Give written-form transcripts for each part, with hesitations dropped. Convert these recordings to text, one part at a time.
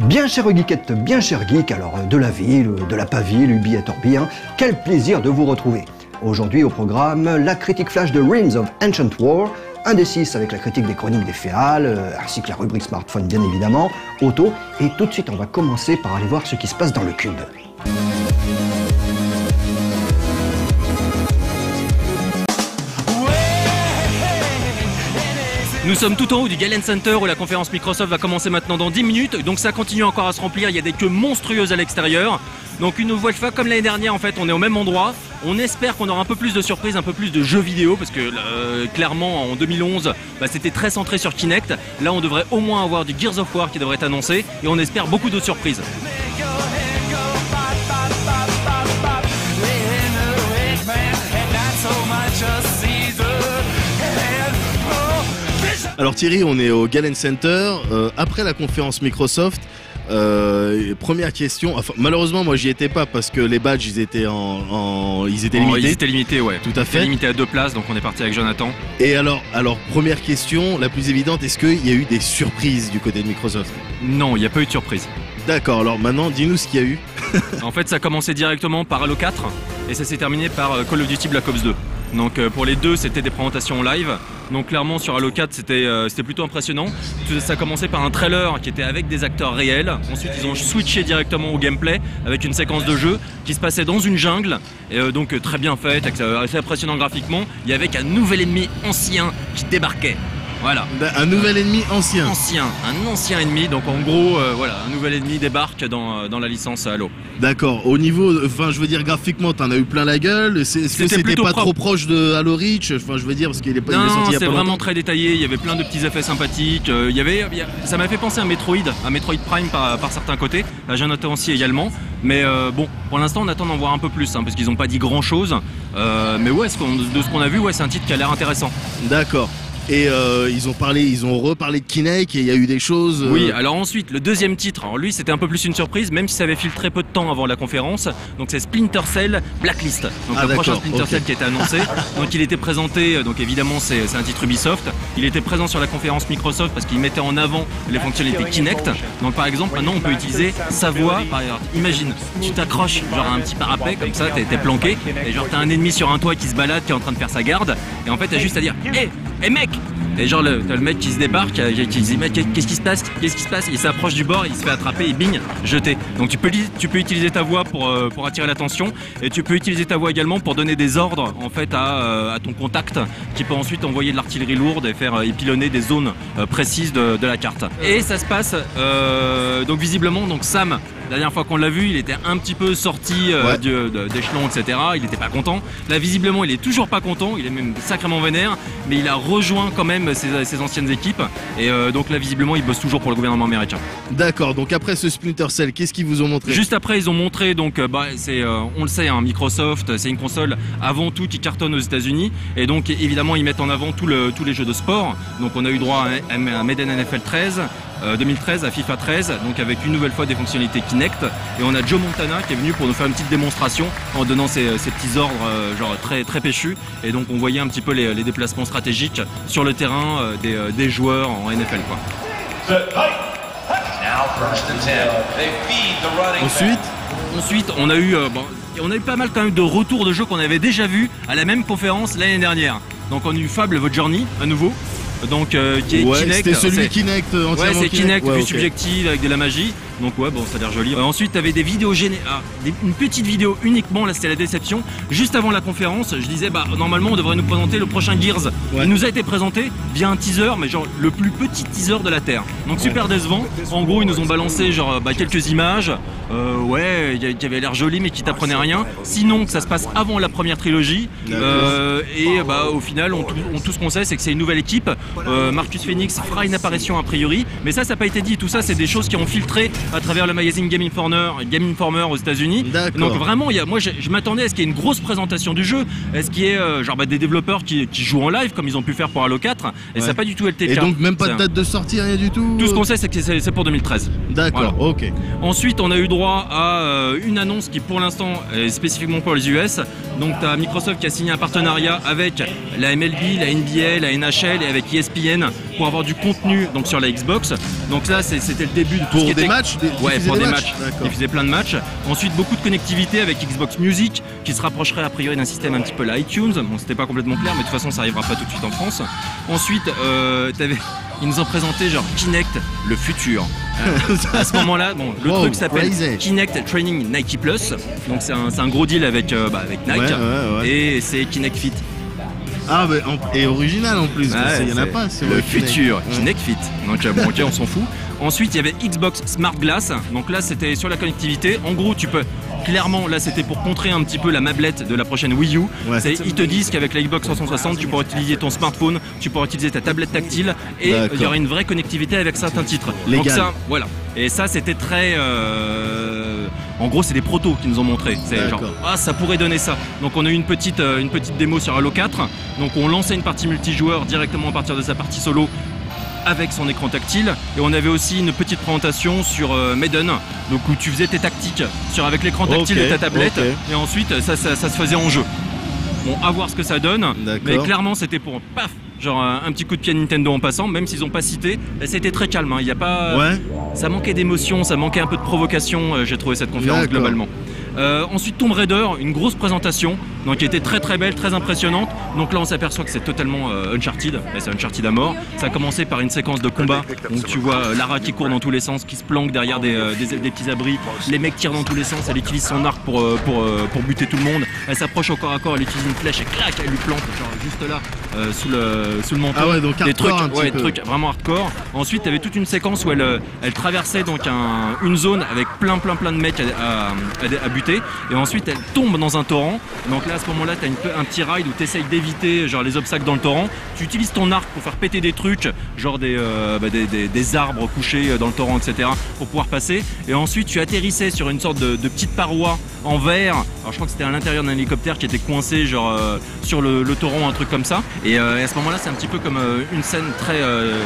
Bien chère geekette, bien cher geek, alors de la ville, de la pas ville, Ubi et Torbi, quel plaisir de vous retrouver. Aujourd'hui au programme, la critique flash de Realms of Ancient War, un des 6 avec la critique des chroniques des Féales, ainsi que la rubrique smartphone bien évidemment, auto, et tout de suite on va commencer par aller voir ce qui se passe dans le cube. Nous sommes tout en haut du Galen Center où la conférence Microsoft va commencer maintenant dans 10 minutes. Donc ça continue encore à se remplir, il y a des queues monstrueuses à l'extérieur. Donc une nouvelle fois, comme l'année dernière en fait, on est au même endroit. On espère qu'on aura un peu plus de surprises, un peu plus de jeux vidéo parce que clairement en 2011 c'était très centré sur Kinect. Là on devrait au moins avoir du Gears of War qui devrait être annoncé et on espère beaucoup d'autres surprises. Alors Thierry, on est au Galen Center, après la conférence Microsoft. Première question, enfin, malheureusement moi j'y étais pas parce que les badges ils étaient limités. Ils étaient limités, ouais. Tout à fait. Limité à 2 places, donc on est parti avec Jonathan. Et alors première question, la plus évidente, est-ce qu'il y a eu des surprises du côté de Microsoft? Non, il n'y a pas eu de surprise. D'accord, alors maintenant dis-nous ce qu'il y a eu. En fait ça a commencé directement par Halo 4 et ça s'est terminé par Call of Duty Black Ops 2. Donc pour les deux c'était des présentations live. Donc clairement sur Halo 4 c'était plutôt impressionnant. Ça a commencé par un trailer qui était avec des acteurs réels. Ensuite ils ont switché directement au gameplay avec une séquence de jeu qui se passait dans une jungle. Et donc très bien faite, assez impressionnant graphiquement. Il y avait un nouvel ennemi ancien qui débarquait. Voilà. Un nouvel ennemi ancien. Un ancien ennemi. Donc en gros, voilà, un nouvel ennemi débarque dans la licence Halo. D'accord. Au niveau, enfin, je veux dire graphiquement, t'en as eu plein la gueule. Est-ce que c'était pas trop proche de Halo Reach? Enfin, je veux dire parce qu'il est pas. Non, il est c'est vraiment très détaillé. Il y avait plein de petits effets sympathiques. Ça m'a fait penser à Metroid Prime par certains côtés. À Jonathan aussi également. Mais bon, pour l'instant, on attend d'en voir un peu plus, parce qu'ils n'ont pas dit grand chose. Mais ouais, de ce qu'on a vu, ouais, c'est un titre qui a l'air intéressant. D'accord. Et ils ont reparlé de Kinect et il y a eu des choses. Oui, alors ensuite, le deuxième titre, alors lui c'était un peu plus une surprise, même si ça avait filtré peu de temps avant la conférence. Donc c'est Splinter Cell Blacklist. Donc le prochain Splinter Cell qui a été annoncé. Donc il était présenté, donc évidemment c'est un titre Ubisoft. Il était présent sur la conférence Microsoft parce qu'il mettait en avant les fonctionnalités Kinect. Donc par exemple, maintenant on peut utiliser sa voix. Par exemple, imagine, tu t'accroches genre à un petit parapet comme ça, t'es planqué, et genre t'as un ennemi sur un toit qui se balade, qui est en train de faire sa garde. Et en fait t'as juste à dire Hé mec! Et genre t'as le mec qui se débarque, qui dit mec qu'est-ce qui se passe? Il s'approche du bord, il se fait attraper et bing, jeté. Donc tu peux utiliser ta voix pour attirer l'attention et tu peux utiliser ta voix également pour donner des ordres en fait à ton contact qui peut ensuite envoyer de l'artillerie lourde et faire pilonner des zones précises de la carte. Et ça se passe donc visiblement donc Sam. La dernière fois qu'on l'a vu, il était un petit peu sorti d'échelon, etc. Il n'était pas content. Là, visiblement, il est toujours pas content. Il est même sacrément vénère. Mais il a rejoint quand même ses anciennes équipes. Et donc là, visiblement, il bosse toujours pour le gouvernement américain. D'accord. Donc après ce Splinter Cell, qu'est-ce qu'ils vous ont montré? Juste après, ils ont montré, donc, on le sait, Microsoft, c'est une console avant tout qui cartonne aux États-Unis. Et donc, évidemment, ils mettent en avant tous les jeux de sport. Donc, on a eu droit à Madden NFL 13. 2013 à FIFA 13, donc avec une nouvelle fois des fonctionnalités Kinect, et on a Joe Montana qui est venu pour nous faire une petite démonstration en donnant ses petits ordres genre très péchus, et donc on voyait un petit peu les déplacements stratégiques sur le terrain des joueurs en NFL quoi. Ensuite on a eu pas mal quand même de retours de jeux qu'on avait déjà vus à la même conférence l'année dernière. Donc on a eu Fable The Journey à nouveau. Donc qui est Kinect. C'était celui Kinect entièrement. Ouais, c'est Kinect, vue subjective avec de la magie. Donc ouais, bon, ça a l'air joli. Ensuite, t'avais des vidéos une petite vidéo uniquement. Là, c'était la déception. Juste avant la conférence, je disais normalement on devrait nous présenter le prochain Gears. Ouais. Il nous a été présenté via un teaser, mais genre le plus petit teaser de la Terre. Donc super décevant. En gros, ils nous ont balancé genre quelques images. Qui avait l'air joli, mais qui t'apprenait rien. Sinon, que ça se passe avant la première trilogie. Au final, tout ce qu'on sait, c'est que c'est une nouvelle équipe. Marcus Phoenix fera une apparition a priori, mais ça n'a pas été dit. Tout ça, c'est des choses qui ont filtré à travers le magazine Game Informer aux États-Unis. Donc vraiment, moi je m'attendais à ce qu'il y ait une grosse présentation du jeu, à ce qu'il y ait des développeurs qui jouent en live comme ils ont pu faire pour Halo 4, et ça n'a pas du tout été le cas. Et donc même pas de date de sortie, rien du tout? Tout ce qu'on sait, c'est que c'est pour 2013. D'accord, Voilà. ok. Ensuite, on a eu droit à une annonce qui, pour l'instant, est spécifiquement pour les US. Donc, tu as Microsoft qui a signé un partenariat avec la MLB, la NBA, la NHL et avec ESPN pour avoir du contenu donc, sur la Xbox. Donc là, c'était le début de tout Pour ce qui des était... matchs Ouais, pour des matchs. D'accord. Ils faisaient plein de matchs. Ensuite, beaucoup de connectivité avec Xbox Music qui se rapprocherait a priori d'un système un petit peu la iTunes. Bon, c'était pas complètement clair, mais de toute façon, ça arrivera pas tout de suite en France. Ensuite, ils nous ont présenté genre Kinect, le futur. À ce moment-là, bon, le truc s'appelle crazy. Kinect Training Nike Plus. Donc c'est un gros deal avec Nike. Ouais. Et c'est Kinect Fit. Ah, mais et original en plus, parce qu'il y en a c'est pas. C'est le Kinect. futur, Ouais. Kinect Fit. Donc bon, ok, on s'en fout. Ensuite, il y avait Xbox Smart Glass. Donc là, c'était sur la connectivité. En gros, tu peux clairement, là, c'était pour contrer un petit peu la mablette de la prochaine Wii U. Ouais. Ils te disent qu'avec la Xbox 360, tu pourras utiliser ton smartphone, tu pourras utiliser ta tablette tactile et il y aura une vraie connectivité avec certains titres. Légal. Donc ça, voilà. Et ça, c'était très... En gros, c'est des protos qui nous ont montré. C'est genre, ça pourrait donner ça. Donc on a eu une petite démo sur Halo 4. Donc on lançait une partie multijoueur directement à partir de sa partie solo avec son écran tactile, et on avait aussi une petite présentation sur Maiden, donc où tu faisais tes tactiques avec l'écran tactile de ta tablette, et ensuite ça se faisait en jeu. Bon, à voir ce que ça donne, mais clairement c'était pour paf, genre un petit coup de pied à Nintendo en passant, même s'ils n'ont pas cité, c'était très calme, hein. Il y a pas, ça manquait d'émotion, ça manquait un peu de provocation, j'ai trouvé cette conférence globalement. Ensuite Tomb Raider, une grosse présentation donc qui était très très belle, très impressionnante. Donc là on s'aperçoit que c'est totalement Uncharted, et c'est Uncharted à mort. Ça a commencé par une séquence de combat où tu vois Lara qui court dans tous les sens, qui se planque derrière des petits abris, les mecs tirent dans tous les sens, elle utilise son arc pour buter tout le monde, elle s'approche au corps à corps, elle utilise une flèche et clac, elle lui plante genre juste là sous le menton. Ah ouais, donc des trucs, hardcore un petit peu. trucs vraiment hardcore. Ensuite tu avais toute une séquence où elle traversait donc une zone avec plein de mecs à buter, et ensuite elle tombe dans un torrent. Donc là à ce moment là tu as un petit ride où tu essayes d'éviter genre les obstacles dans le torrent, tu utilises ton arc pour faire péter des trucs genre des arbres couchés dans le torrent, etc., pour pouvoir passer, et ensuite tu atterrissais sur une sorte de petite paroi en verre. Alors je crois que c'était à l'intérieur d'un hélicoptère qui était coincé genre sur le torrent, un truc comme ça, et à ce moment là c'est un petit peu comme une scène très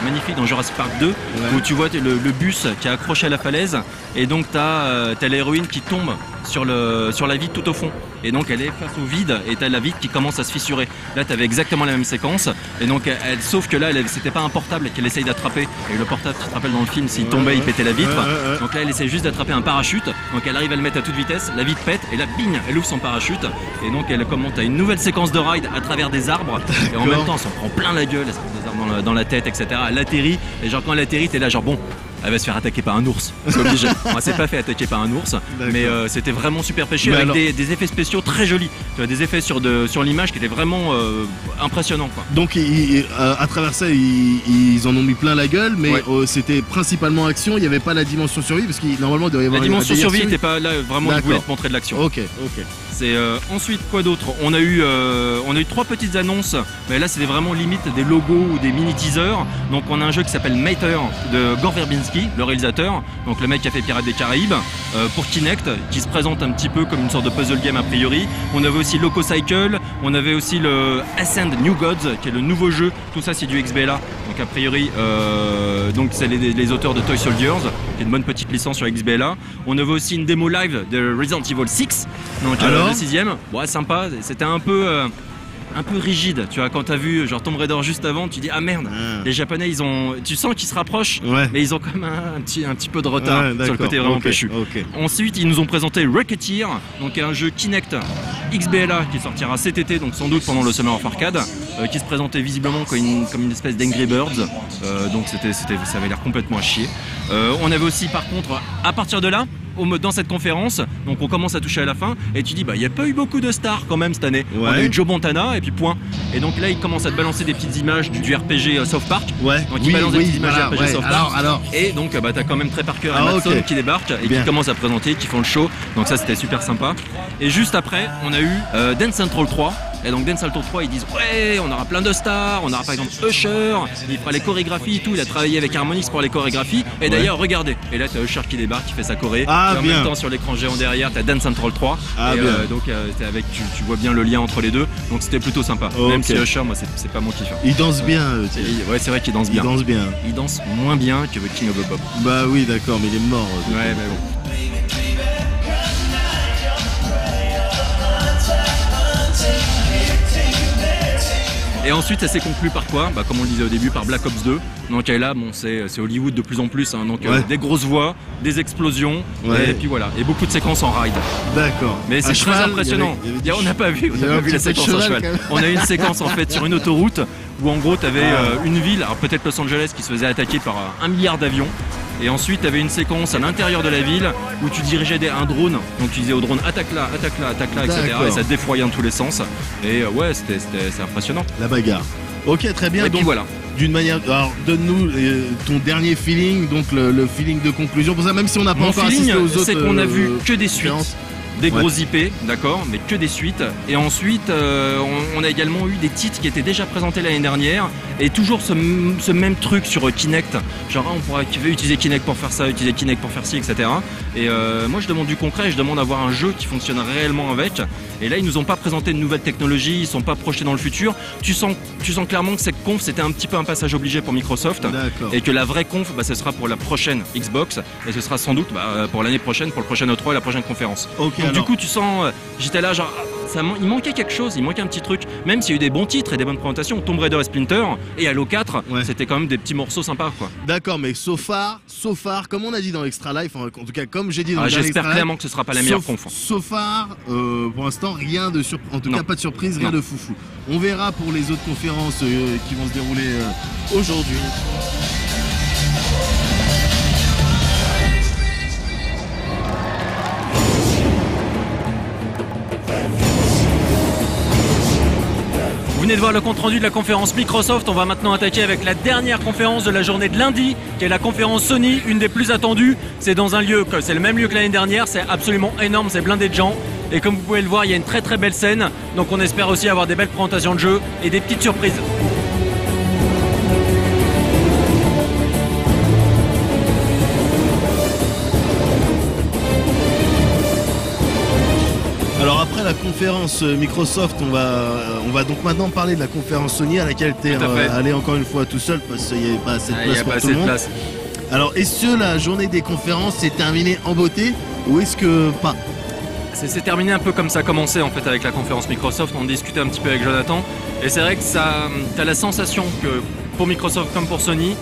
magnifique dans Jurassic Park 2 où tu vois le bus qui est accroché à la falaise, et donc t'as l'héroïne qui tombe sur la vide tout au fond, et donc elle est face au vide et t'as la vide qui commence à se fissurer. Là t'avais exactement la même séquence, et donc sauf que là c'était pas un portable qu'elle essaye d'attraper, et le portable, tu te rappelles dans le film, s'il tombait il pétait la vitre. Donc là elle essaie juste d'attraper un parachute, donc elle arrive à le mettre à toute vitesse, la vitre pète, et là bing, elle ouvre son parachute, et donc elle commence à une nouvelle séquence de ride à travers des arbres, et en même temps elle s'en prend plein la gueule, elle se prend des arbres dans la tête, etc. Elle atterrit, et genre quand elle atterrit t'es là genre bon, elle va se faire attaquer par un ours, c'est obligé. On s'est pas fait attaquer par un ours, mais c'était vraiment super pêché, avec des effets spéciaux très jolis. Tu as des effets sur l'image qui étaient vraiment impressionnants, quoi. Donc à travers ça ils en ont mis plein la gueule, mais c'était principalement action, il n'y avait pas la dimension survie, parce qu'il normalement il devait y avoir la dimension survie n'était pas là, vraiment ils voulaient te montrer de l'action. Ok. C'est ensuite quoi d'autre, on a eu 3 petites annonces, mais là c'était vraiment limite des logos ou des mini teasers. Donc on a un jeu qui s'appelle Mater de Gore Verbinski, le réalisateur, donc le mec qui a fait Pirates des Caraïbes, pour Kinect, qui se présente un petit peu comme une sorte de puzzle game a priori. On avait aussi Loco Cycle, on avait aussi le Ascend New Gods qui est le nouveau jeu, tout ça c'est du XBLA, donc a priori donc c'est les auteurs de Toy Soldiers, qui est une bonne petite licence sur XBLA. On avait aussi une démo live de Resident Evil 6, donc le 6ème, ouais, sympa, c'était un peu rigide, tu vois, quand t'as vu genre Tomb Raider juste avant, tu dis ah merde, les Japonais tu sens qu'ils se rapprochent, mais ils ont quand même un petit peu de retard sur le côté vraiment péchu. Ensuite ils nous ont présenté Racketeer, donc un jeu Kinect XBLA qui sortira cet été, donc sans doute pendant le Summer of Arcade, qui se présentait visiblement comme une espèce d'Angry Birds, donc ça avait l'air complètement à chier. On avait aussi par contre, à partir de là, dans cette conférence, donc on commence à toucher à la fin, et tu dis bah il n'y a pas eu beaucoup de stars quand même cette année. On a eu Joe Montana et puis point. Et donc là il commence à te balancer des petites images du RPG South Park. Donc il balance des petites images du RPG South Park. Et donc t'as quand même Trey Parker et Matt Stone qui débarquent et qui commencent à présenter, qui font le show. Donc ça c'était super sympa. Et juste après on a eu Dance Central 3. Et donc Dance Alto 3, ils disent ouais, on aura plein de stars, on aura par exemple Usher, il fera les chorégraphies et tout, il a travaillé avec Harmonix pour les chorégraphies. Et d'ailleurs, regardez, et là t'as Usher qui débarque, qui fait sa choré. Et en même temps sur l'écran géant derrière, t'as Dance Central 3. Donc tu vois bien le lien entre les deux. Donc c'était plutôt sympa. Même si Usher, moi c'est pas mon kiff. Il danse bien. Ouais, c'est vrai qu'il danse bien. Il danse moins bien que The King of the Pop. Bah oui, d'accord, mais il est mort. Ouais, mais bon. Et ensuite ça s'est conclu par quoi? Comme on le disait au début, par Black Ops 2. Donc là bon, c'est Hollywood de plus en plus, hein. Donc des grosses voix, des explosions, et puis voilà, et beaucoup de séquences en ride. D'accord. Mais c'est très impressionnant. On n'a pas vu la séquence en cheval. On a eu une séquence en fait sur une autoroute où en gros tu avais une ville, alors peut-être Los Angeles, qui se faisait attaquer par 1 milliard d'avions. Et ensuite, tu avais une séquence à l'intérieur de la ville où tu dirigeais un drone. Donc tu disais au drone attaque là, etc. Et ça défoyait dans tous les sens. Et ouais, c'est impressionnant. La bagarre. Ok, très bien. Et donc voilà. D'une manière, alors donne-nous ton dernier feeling, donc le feeling de conclusion. Pour ça, même si on n'a pas encore assisté aux autres. C'est qu'on a vu que des suites. Des gros IP, d'accord, mais que des suites. Et ensuite, on a également eu des titres qui étaient déjà présentés l'année dernière. Et toujours ce même truc sur Kinect. Genre, on pourrait utiliser Kinect pour faire ça, utiliser Kinect pour faire ci, etc. Et moi, je demande du concret, je demande d'avoir un jeu qui fonctionne réellement avec. Et là, ils nous ont pas présenté de nouvelles technologies, ils sont pas projetés dans le futur. Tu sens clairement que cette conf, c'était un petit peu un passage obligé pour Microsoft. Et que la vraie conf, ce sera pour la prochaine Xbox. Et ce sera sans doute pour l'année prochaine, pour le prochain E3 et la prochaine conférence. Okay. Donc, du coup, tu sens, j'étais là, genre, il manquait quelque chose, il manquait un petit truc. Même s'il y a eu des bons titres et des bonnes présentations, Tomb Raider et Splinter et Halo 4, c'était quand même des petits morceaux sympas, quoi. D'accord, mais so far, comme on a dit dans Extra Life, en tout cas, comme j'ai dit dans j'espère clairement que ce sera pas la meilleure conf. So far, pour l'instant, rien de surprise, en tout cas, pas de surprise, rien de foufou. On verra pour les autres conférences qui vont se dérouler aujourd'hui. Vous venez de voir le compte-rendu de la conférence Microsoft. On va maintenant attaquer avec la dernière conférence de la journée de lundi, qui est la conférence Sony, une des plus attendues. C'est dans un lieu, c'est le même lieu que l'année dernière, c'est absolument énorme, c'est blindé de gens. Et comme vous pouvez le voir, il y a une très très belle scène. Donc on espère aussi avoir des belles présentations de jeux et des petites surprises. Alors après la conférence Microsoft, on va donc maintenant parler de la conférence Sony à laquelle tu es allé encore une fois tout seul parce qu'il n'y avait pas assez de place pour tout le monde. Alors est-ce que la journée des conférences s'est terminée en beauté ou est-ce que pas? C'est terminé un peu comme ça a commencé en fait avec la conférence Microsoft. On discutait un petit peu avec Jonathan et c'est vrai que t'as la sensation que pour Microsoft comme pour Sony,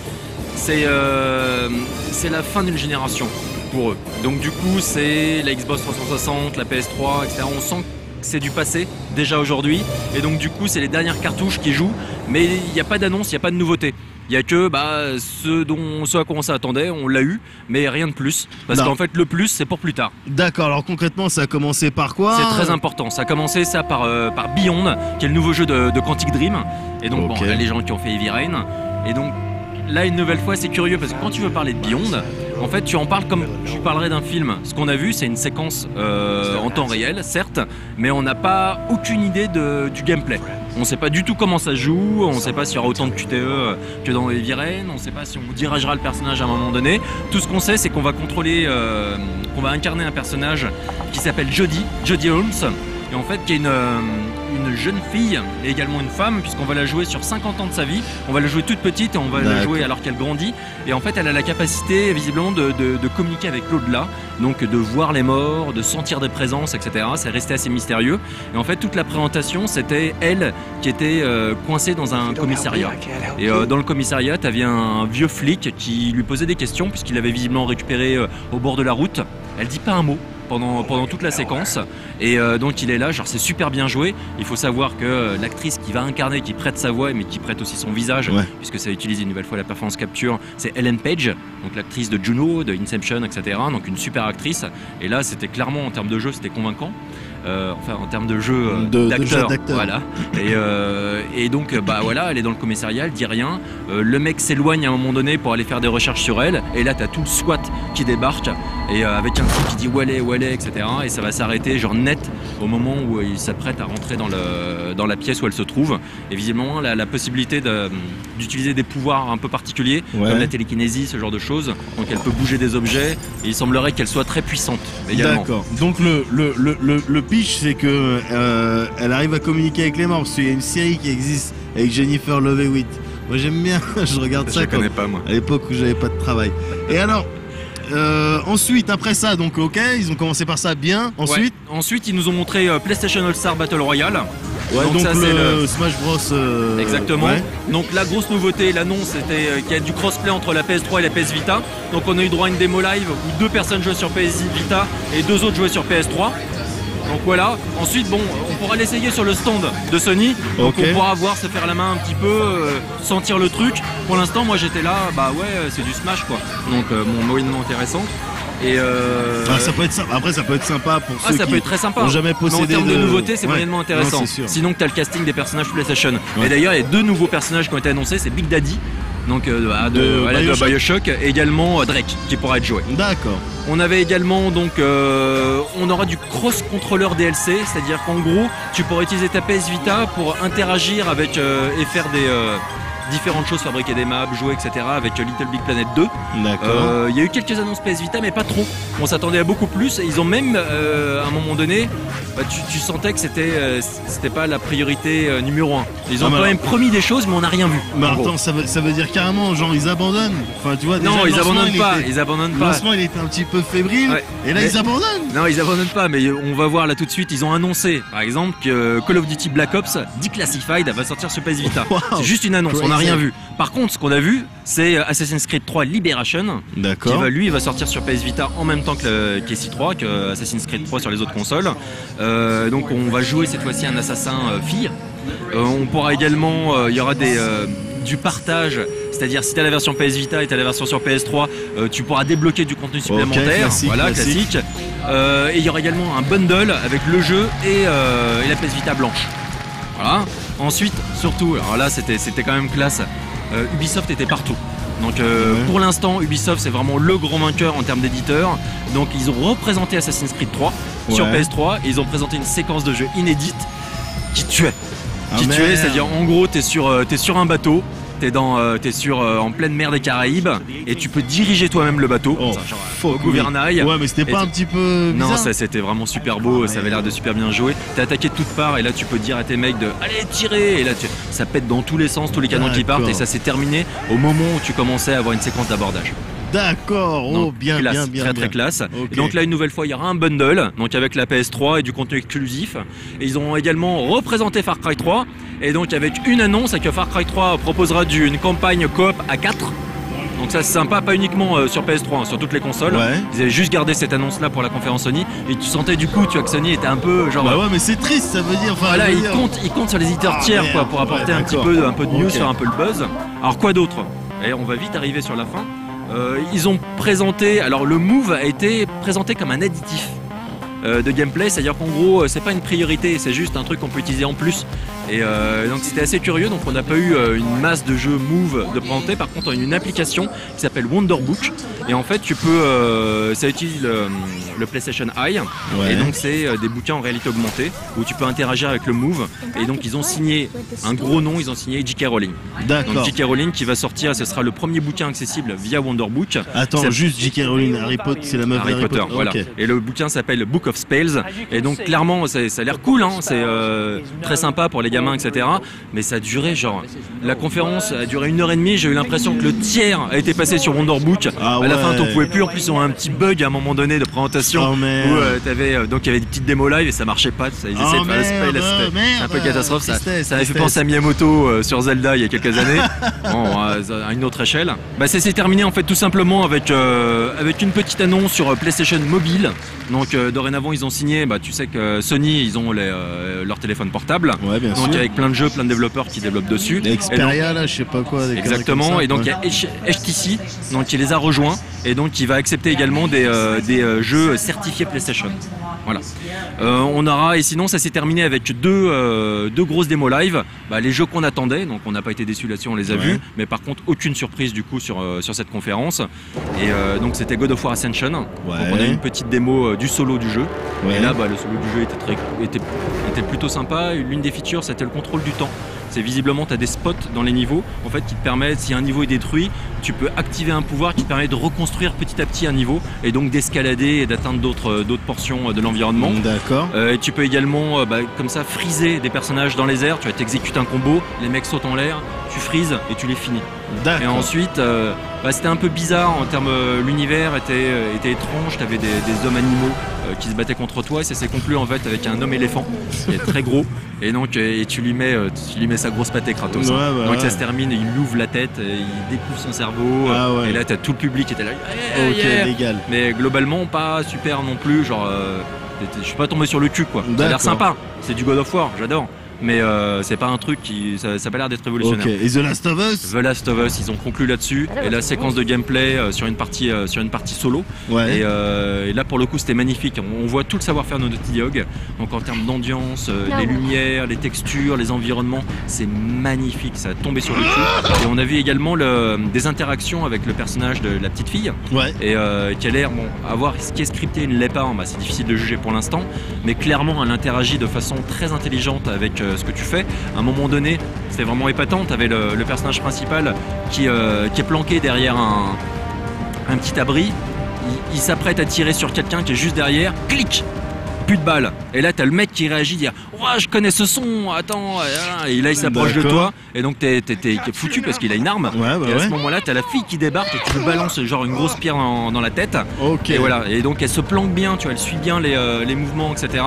c'est la fin d'une génération pour eux. Donc du coup c'est la Xbox 360, la PS3, etc. On sent que c'est du passé déjà aujourd'hui et donc du coup c'est les dernières cartouches qui jouent, mais il n'y a pas d'annonce, il n'y a pas de nouveauté. Il n'y a que ce à quoi on s'attendait, on l'a eu, mais rien de plus. Parce qu'en fait, le plus, c'est pour plus tard. D'accord, alors concrètement, ça a commencé par quoi? C'est très important. Ça a commencé par Beyond, qui est le nouveau jeu de Quantic Dream. Et donc, bon, là, les gens qui ont fait Heavy Rain. Et donc, là, une nouvelle fois, c'est curieux, parce que quand tu veux parler de Beyond, en fait, tu en parles comme tu parlerais d'un film. Ce qu'on a vu, c'est une séquence en temps réel, certes, mais on n'a pas aucune idée du gameplay. On ne sait pas du tout comment ça joue, on ne sait pas s'il y aura autant de QTE que dans Heavy Rain, on ne sait pas si on dirigera le personnage à un moment donné. Tout ce qu'on sait, c'est qu'on va contrôler, qu'on va incarner un personnage qui s'appelle Jodie Holmes, et en fait qui est une jeune fille et également une femme, puisqu'on va la jouer sur 50 ans de sa vie. On va la jouer toute petite et on va la jouer alors qu'elle grandit. Et en fait, elle a la capacité visiblement de communiquer avec l'au-delà, donc de voir les morts, de sentir des présences, etc. C'est resté assez mystérieux. Et en fait, toute la présentation, c'était elle qui était coincée dans un commissariat. Et dans le commissariat, tu avais un vieux flic qui lui posait des questions, puisqu'il avait visiblement récupéré au bord de la route. Elle dit pas un mot pendant toute la séquence, et donc il est là, genre c'est super bien joué. Il faut savoir que l'actrice qui va incarner, qui prête sa voix mais qui prête aussi son visage, puisque ça utilise une nouvelle fois la performance capture, c'est Ellen Page, donc l'actrice de Juno, de Inception, etc. Donc une super actrice, et là c'était clairement en termes de jeu c'était convaincant. enfin en termes de jeu d'acteur. Voilà. Et donc voilà, elle est dans le commissariat, elle dit rien. Le mec s'éloigne à un moment donné pour aller faire des recherches sur elle. Et là, t'as tout le SWAT qui débarque et avec un type qui dit où elle est, etc. Et ça va s'arrêter genre net au moment où il s'apprête à rentrer dans la pièce où elle se trouve. Et visiblement, la possibilité d'utiliser des pouvoirs un peu particuliers, comme la télékinésie, ce genre de choses. Donc elle peut bouger des objets et il semblerait qu'elle soit très puissante également. D'accord. Donc le pitch, c'est que elle arrive à communiquer avec les morts, parce qu'il y a une série qui existe avec Jennifer Love Hewitt. Moi j'aime bien, je regarde ça. Je connais pas moi. À l'époque où j'avais pas de travail. Et alors ensuite, après ça, donc ok, ils ont commencé par ça bien. Ensuite, ils nous ont montré PlayStation All-Star Battle Royale. Ouais, donc ça, c'est le Smash Bros. Exactement. Ouais. Donc la grosse nouveauté, l'annonce, c'était qu'il y a du crossplay entre la PS3 et la PS Vita. Donc on a eu droit à une démo live où 2 personnes jouaient sur PS Vita et 2 autres jouaient sur PS3. Donc voilà, ensuite on pourra l'essayer sur le stand de Sony, donc on pourra voir, se faire la main un petit peu, sentir le truc. Pour l'instant moi j'étais là, c'est du Smash quoi, donc moyennement intéressant. Et ça peut être sympa. Après ça peut être sympa pour ceux qui peut être très sympa. N'ont jamais possédé. Mais en termes de nouveautés, c'est moyennement intéressant. Non, sinon que tu as le casting des personnages PlayStation. Et d'ailleurs il y a 2 nouveaux personnages qui ont été annoncés, c'est Big Daddy, donc de BioShock, et également Drake qui pourra être joué. D'accord. On avait également on aura du cross-controller DLC, c'est-à-dire qu'en gros tu pourras utiliser ta PS Vita pour interagir avec et faire des différentes choses, fabriquer des maps, jouer, etc. avec Little Big Planet 2. D'accord. Il y a eu quelques annonces PS Vita, mais pas trop. On s'attendait à beaucoup plus. Et ils ont même, à un moment donné, tu sentais que c'était pas la priorité numéro 1. Ils ont quand même promis des choses, mais on n'a rien vu. Mais attends, ça veut dire carrément, genre ils abandonnent. Enfin, tu vois. Non, ils abandonnent pas. Ils abandonnent pas. Le lancement, il était un petit peu fébrile. Ouais. Et là, ils abandonnent. Non, ils abandonnent pas. Mais on va voir là tout de suite. Ils ont annoncé, par exemple, que Call of Duty Black Ops Declassified va sortir sur PS Vita. Wow. C'est juste une annonce. On n'a rien vu. Par contre, ce qu'on a vu, c'est Assassin's Creed 3 Liberation. D'accord. Lui, va sortir sur PS Vita en même temps que qu'EC3, que Assassin's Creed 3 sur les autres consoles. Donc, on va jouer cette fois-ci un assassin fille. On pourra également, il y aura du partage, c'est-à-dire si tu as la version PS Vita et tu as la version sur PS3, tu pourras débloquer du contenu supplémentaire. Classique. Et il y aura également un bundle avec le jeu et la PS Vita blanche. Voilà. Ensuite, surtout, alors là c'était quand même classe, Ubisoft était partout. Donc pour l'instant, Ubisoft c'est vraiment le grand vainqueur en termes d'éditeur. Donc ils ont représenté Assassin's Creed 3 sur PS3 et ils ont présenté une séquence de jeu inédite qui tuait. C'est-à-dire en gros t'es sur un bateau, t'es en pleine mer des Caraïbes et tu peux diriger toi-même le bateau au gouvernail. Ouais, mais c'était pas un petit peu bizarre. Non, ça c'était vraiment super beau, ça avait l'air de super bien jouer. T'es attaqué de toutes parts et là tu peux dire à tes mecs de allez tirer, et là ça pète dans tous les sens, tous les canons qui partent, et ça s'est terminé au moment où tu commençais à avoir une séquence d'abordage. D'accord, bien, très classe. Et donc là une nouvelle fois il y aura un bundle, donc avec la PS3 et du contenu exclusif. Et ils ont également représenté Far Cry 3. Et donc avec une annonce que Far Cry 3 proposera une campagne coop à 4. Donc ça c'est sympa, pas uniquement sur PS3, sur toutes les consoles. Ils avaient juste gardé cette annonce là pour la conférence Sony. Et tu sentais du coup que Sony était un peu genre. Bah ouais, mais c'est triste, ça veut dire. Voilà, ils comptent sur les éditeurs tiers pour apporter un peu de news, faire un peu le buzz. Alors quoi d'autre? Et on va vite arriver sur la fin. Ils ont présenté, alors le Move a été présenté comme un additif de gameplay, c'est-à-dire qu'en gros c'est pas une priorité, c'est juste un truc qu'on peut utiliser en plus. Et donc c'était assez curieux, donc on n'a pas eu une masse de jeux Move de présenter. Par contre on a une application qui s'appelle Wonderbook et en fait tu peux ça utilise le PlayStation Eye et donc c'est des bouquins en réalité augmentée où tu peux interagir avec le Move. Et donc ils ont signé un gros nom, ils ont signé J.K. Rowling. D'accord. Donc J.K. Rowling qui va sortir, ce sera le premier bouquin accessible via Wonderbook. Attends, juste J.K. Rowling, Harry Potter, c'est la meuf Harry Potter, voilà. Et le bouquin s'appelle Book of Spells et donc clairement ça a l'air cool, hein. C'est très sympa pour les gamins, etc. Mais ça a duré la conférence a duré 1h30, j'ai eu l'impression que le tiers a été passé sur Wonderbook. À la fin t'en pouvais plus, en plus ils ont un petit bug à un moment donné de présentation où t'avais, donc il y avait des petites démos live et ça marchait pas, ils essayaient de faire le spell, c'était un peu catastrophe, ça avait fait penser à Miyamoto sur Zelda il y a quelques années, à une autre échelle. C'est terminé en fait tout simplement avec une petite annonce sur PlayStation Mobile, donc dorénavant avant ils ont signé, tu sais que Sony ils ont leur téléphone portable, bien donc sûr. Avec plein de jeux, plein de développeurs qui développent dessus. Xperia là, je sais pas quoi. Exactement, et donc il y a HTC donc, qui les a rejoints et donc qui va accepter également des jeux certifiés PlayStation. Voilà. On aura, et sinon ça s'est terminé avec deux grosses démos live, les jeux qu'on attendait, donc on n'a pas été déçus là-dessus, on les a vus, mais par contre aucune surprise du coup sur cette conférence. Et donc c'était God of War Ascension, donc on a eu une petite démo du solo du jeu, et là le solo du jeu était plutôt sympa. L'une des features c'était le contrôle du temps. C'est visiblement, tu as des spots dans les niveaux en fait, qui te permettent, si un niveau est détruit, tu peux activer un pouvoir qui te permet de reconstruire petit à petit un niveau et donc d'escalader et d'atteindre d'autres portions de l'environnement. D'accord. Et tu peux également, comme ça, freezer des personnages dans les airs. Tu t'exécutes un combo, les mecs sautent en l'air, tu freezes et tu les finis. D'accord. Et ensuite, c'était un peu bizarre en termes. L'univers était étrange, tu avais des hommes animaux qui se battaient contre toi et ça s'est conclu en fait avec un homme éléphant qui est très gros. Et donc tu lui mets sa grosse pâtée Kratos. Donc ça se termine, il ouvre la tête, il découvre son cerveau, et là t'as tout le public qui était là. Légal. Mais globalement pas super non plus, genre je suis pas tombé sur le cul quoi. Ça a l'air sympa, c'est du God of War, j'adore. Mais c'est pas un truc ça a pas l'air d'être révolutionnaire. Et The Last of Us? The Last of Us, ils ont conclu là-dessus. Et la séquence de gameplay sur une partie solo. Et là pour le coup c'était magnifique. On voit tout le savoir-faire de Naughty Dog. Donc en termes d'ambiance, les lumières, les textures, les environnements, c'est magnifique. Ça a tombé sur le cul. Et on a vu également des interactions avec le personnage de la petite fille. Et qui a l'air, à voir ce qui est scripté et ne l'est pas. C'est difficile de juger pour l'instant. Mais clairement elle interagit de façon très intelligente avec ce que tu fais. À un moment donné, c'était vraiment épatant. Tu avais le personnage principal qui est planqué derrière un petit abri. Il s'apprête à tirer sur quelqu'un qui est juste derrière. Clic! Plus de balles. Et là, t'as le mec qui réagit, dire je connais ce son, attends. Et là, il s'approche de toi. Et donc, t'es foutu parce qu'il a une arme. Et à ce moment-là, t'as la fille qui débarque et tu lui balances genre une grosse pierre dans la tête. Et voilà. Et donc, elle se planque bien, tu vois, elle suit bien les mouvements, etc.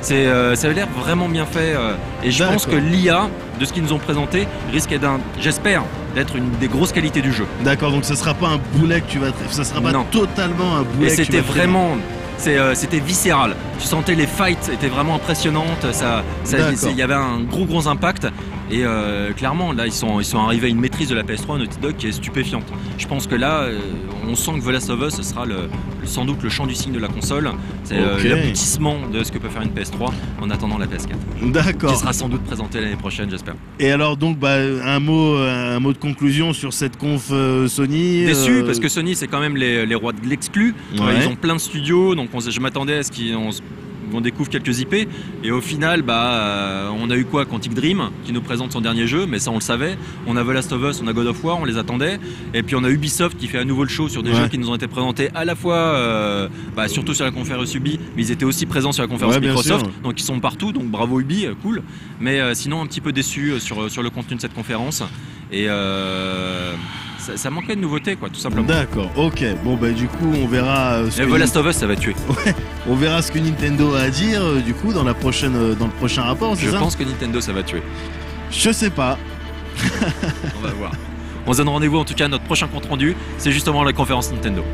Ça a l'air vraiment bien fait. Et je pense que l'IA, de ce qu'ils nous ont présenté, risque j'espère, d'être une des grosses qualités du jeu. D'accord, donc ça sera pas un boulet que tu vas ça sera pas totalement un boulet. Et c'était vraiment. C'était viscéral. Tu sentais les fights étaient vraiment impressionnantes. Il y avait un gros impact. Et clairement, là, ils sont arrivés à une maîtrise de la PS3 Naughty Dog qui est stupéfiante. Je pense que là, on sent que The Last of Us, ce sera sans doute le chant du cygne de la console. C'est l'aboutissement de ce que peut faire une PS3 en attendant la PS4. D'accord. Qui sera sans doute présentée l'année prochaine, j'espère. Et alors donc, un mot de conclusion sur cette conf Sony. Déçu parce que Sony, c'est quand même les rois de l'exclu. Ils ont plein de studios, donc je m'attendais à ce qu'on découvre quelques IP et au final on a eu quoi? Quantic Dream qui nous présente son dernier jeu, mais ça on le savait. On a The Last of Us, on a God of War, on les attendait, et puis on a Ubisoft qui fait à nouveau le show sur des jeux qui nous ont été présentés à la fois surtout sur la conférence Ubi, mais ils étaient aussi présents sur la conférence Microsoft, donc ils sont partout, donc bravo Ubi, cool. Mais sinon un petit peu déçu sur le contenu de cette conférence et ça manquait de nouveautés quoi, tout simplement. D'accord, ok. Bon du coup on verra The Last of Us ça va tuer. On verra ce que Nintendo a à dire du coup dans le prochain rapport, c'est ça? Je pense que Nintendo ça va tuer. Je sais pas. On va voir. On se donne rendez-vous en tout cas à notre prochain compte rendu, c'est justement la conférence Nintendo.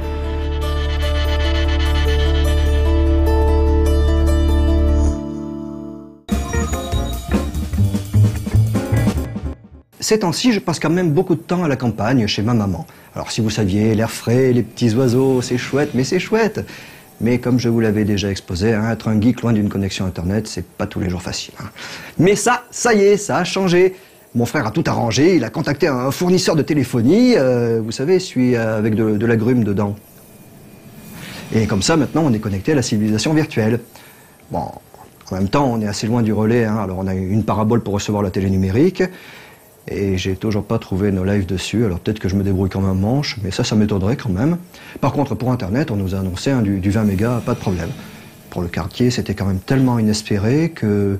Ces temps-ci, je passe quand même beaucoup de temps à la campagne chez ma maman. Alors si vous saviez, l'air frais, les petits oiseaux, c'est chouette, mais c'est chouette. Mais comme je vous l'avais déjà exposé, être un geek loin d'une connexion internet, c'est pas tous les jours facile. Mais ça y est, ça a changé. Mon frère a tout arrangé, il a contacté un fournisseur de téléphonie, vous savez, celui avec de la grume dedans. Et comme ça, maintenant, on est connecté à la civilisation virtuelle. Bon, en même temps, on est assez loin du relais, alors on a une parabole pour recevoir la télé numérique. Et j'ai toujours pas trouvé nos lives dessus, alors peut-être que je me débrouille comme un manche, mais ça m'étonnerait quand même. Par contre, pour Internet, on nous a annoncé du 20 mégas, pas de problème. Pour le quartier, c'était quand même tellement inespéré que,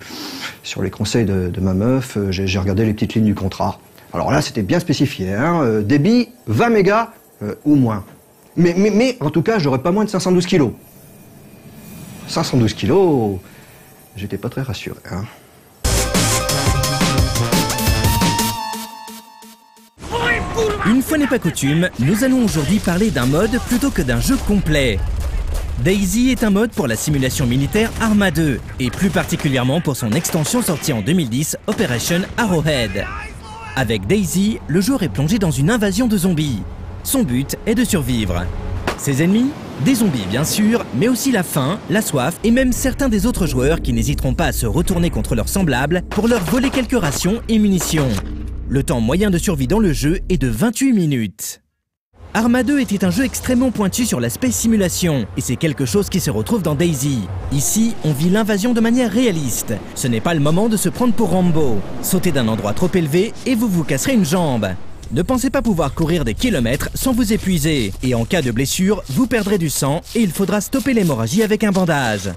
sur les conseils de ma meuf, j'ai regardé les petites lignes du contrat. Alors là, c'était bien spécifié, débit 20 mégas ou moins. Mais en tout cas, j'aurais pas moins de 512 kilos. 512 kilos, j'étais pas très rassuré, Une fois n'est pas coutume, nous allons aujourd'hui parler d'un mode plutôt que d'un jeu complet. DayZ est un mode pour la simulation militaire Arma 2, et plus particulièrement pour son extension sortie en 2010, Operation Arrowhead. Avec DayZ, le joueur est plongé dans une invasion de zombies. Son but est de survivre. Ses ennemis? Des zombies bien sûr, mais aussi la faim, la soif et même certains des autres joueurs qui n'hésiteront pas à se retourner contre leurs semblables pour leur voler quelques rations et munitions. Le temps moyen de survie dans le jeu est de 28 minutes. Arma 2 était un jeu extrêmement pointu sur l'aspect simulation, et c'est quelque chose qui se retrouve dans DayZ. Ici, on vit l'invasion de manière réaliste. Ce n'est pas le moment de se prendre pour Rambo. Sautez d'un endroit trop élevé et vous vous casserez une jambe. Ne pensez pas pouvoir courir des kilomètres sans vous épuiser, et en cas de blessure, vous perdrez du sang et il faudra stopper l'hémorragie avec un bandage.